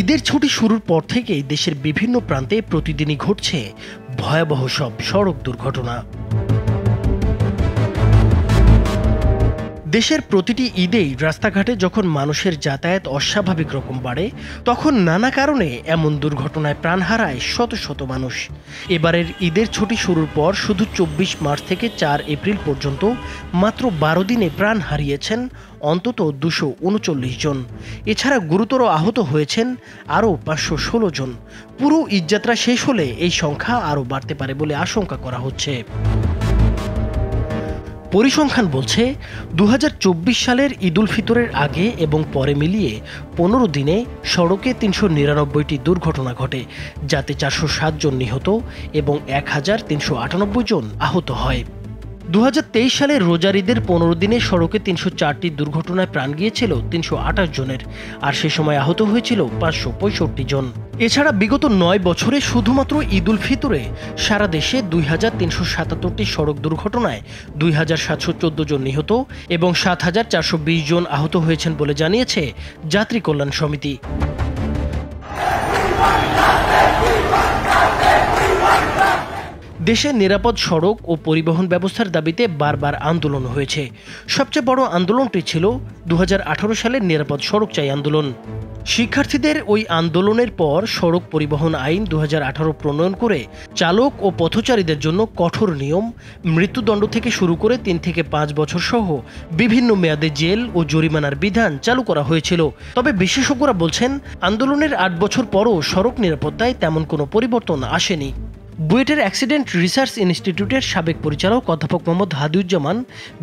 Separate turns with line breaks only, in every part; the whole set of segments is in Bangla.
ঈদের ছুটি শুরুর পর থেকেই দেশের বিভিন্ন প্রান্তে প্রতিদিনই ঘটছে ভয়াবহ সব সড়ক দুর্ঘটনা। দেশের প্রতিটি ঈদেই রাস্তাঘাটে যখন মানুষের যাতায়াত অস্বাভাবিক রকম বাড়ে, তখন নানা কারণে এমন দুর্ঘটনায় প্রাণ হারায় শত শত মানুষ। এবারের ঈদের ছুটি শুরুর পর শুধু ২৪ মার্চ থেকে ৪ এপ্রিল পর্যন্ত মাত্র ১২ দিনে প্রাণ হারিয়েছেন অন্তত ২৩৯ জন। এছাড়া গুরুতর আহত হয়েছেন আরও ৫১৬ জন। পুরো ঈদযাত্রা শেষ হলে এই সংখ্যা আরও বাড়তে পারে বলে আশঙ্কা করা হচ্ছে। পরিসংখ্যান বলছে ২০২৪ সালের ঈদুল ফিতরের আগে এবং পরে মিলিয়ে ১৫ দিনে সড়কে ৩৯৯টি দুর্ঘটনা ঘটে, যাতে ৪০৭ জন নিহত এবং ১৩৯৮ জন আহত হয়। ২০২৩ সালের রোজার ঈদের ১৫ দিনে সড়কে ৩০৪টি দুর্ঘটনায় প্রাণ গিয়েছিল ৩২৮ জনের, আর সে সময় আহত হয়েছিল ৫৬৫ জন। এছাড়া বিগত ৯ বছরে শুধুমাত্র ঈদুল ফিতরে সারা দেশে ২৩৭৭টি সড়ক দুর্ঘটনায় ২৭১৪ জন নিহত এবং ৭৪২০ জন আহত হয়েছেন বলে জানিয়েছে যাত্রী কল্যাণ সমিতি। দেশে নিরাপদ সড়ক ও পরিবহন ব্যবস্থার দাবিতে বারবার আন্দোলন হয়েছে। সবচেয়ে বড় আন্দোলনটি ছিল ২০১৮ সালের নিরাপদ সড়ক চাই আন্দোলন। শিক্ষার্থীদের ওই আন্দোলনের পর সড়ক পরিবহন আইন ২০১৮ প্রণয়ন করে চালক ও পথচারীদের জন্য কঠোর নিয়ম, মৃত্যুদণ্ড থেকে শুরু করে ৩ থেকে ৫ বছর সহ বিভিন্ন মেয়াদে জেল ও জরিমানার বিধান চালু করা হয়েছিল। তবে বিশেষজ্ঞরা বলছেন, আন্দোলনের ৮ বছর পরও সড়ক নিরাপত্তায় তেমন কোনো পরিবর্তন আসেনি। বুয়েটের অ্যাক্সিডেন্ট রিসার্চ ইনস্টিটিউটের সাবেক পরিচালক অধ্যাপক মোহাম্মদ হাদিউজ্জামান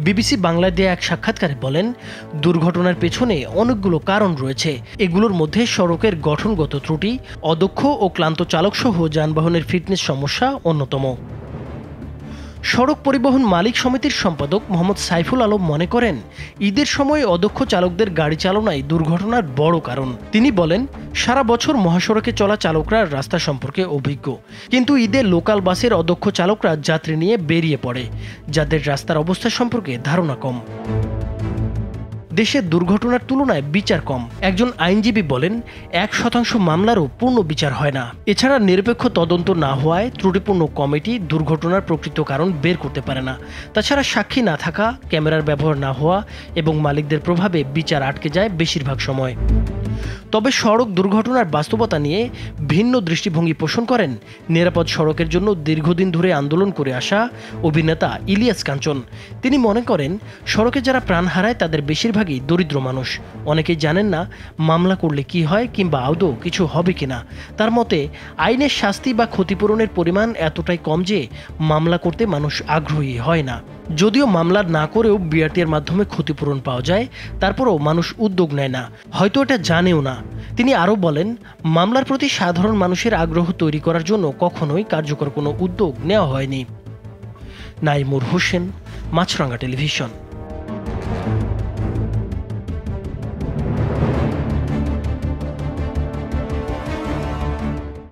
বিবিসি বাংলায় দেয়া এক সাক্ষাৎকারে বলেন, দুর্ঘটনার পেছনে অনেকগুলো কারণ রয়েছে। এগুলোর মধ্যে সড়কের গঠনগত ত্রুটি, অদক্ষ ও ক্লান্ত চালকসহ যানবাহনের ফিটনেস সমস্যা অন্যতম। সড়ক পরিবহন মালিক সমিতির সম্পাদক মোহাম্মদ সাইফুল আলম মনে করেন, ঈদের সময় অদক্ষ চালকদের গাড়ি চালনাই দুর্ঘটনার বড় কারণ। তিনি বলেন, সারা বছর মহাসড়কে চলা চালকরা রাস্তা সম্পর্কে অভিজ্ঞ, কিন্তু ঈদে লোকাল বাসের অদক্ষ চালকরা যাত্রী নিয়ে বেরিয়ে পড়ে, যাদের রাস্তার অবস্থা সম্পর্কে ধারণা কম। দেশে দুর্ঘটনার তুলনায় বিচার কম। একজন আইনজীবী বলেন, ১% মামলারও পূর্ণ বিচার হয় না। এছাড়া নিরপেক্ষ তদন্ত না হওয়ায় ত্রুটিপূর্ণ কমিটি দুর্ঘটনার প্রকৃত কারণ বের করতে পারে না। তাছাড়া সাক্ষী না থাকা, ক্যামেরার ব্যবহার না হওয়া এবং মালিকদের প্রভাবে বিচার আটকে যায় বেশিরভাগ সময়। তবে সড়ক দুর্ঘটনার বাস্তবতা নিয়ে ভিন্ন দৃষ্টিভঙ্গি পোষণ করেন নিরাপদ সড়কের জন্য দীর্ঘদিন ধরে আন্দোলন করে আসা অভিনেতা ইলিয়াস কাঞ্চন। তিনি মনে করেন, সড়কে যারা প্রাণ হারায় তাদের বেশিরভাগই দরিদ্র মানুষ। অনেকেই জানেন না মামলা করলে কি হয় কিংবা আদৌ কিছু হবে কিনা। তার মতে, আইনের শাস্তি বা ক্ষতিপূরণের পরিমাণ এতটাই কম যে মামলা করতে মানুষ আগ্রহী হয় না। যদিও মামলা না করেও বিআরটির মাধ্যমে ক্ষতিপূরণ পাওয়া যায়, তারপরও মানুষ উদ্যোগ নেয় না, হয়তো এটা জানেও না। তিনি আরও বলেন, মামলার প্রতি সাধারণ মানুষের আগ্রহ তৈরি করার জন্য কখনোই কার্যকর কোনো উদ্যোগ নেওয়া হয়নি। নাইমুর হোসেন, মাছরাঙ্গা টেলিভিশন।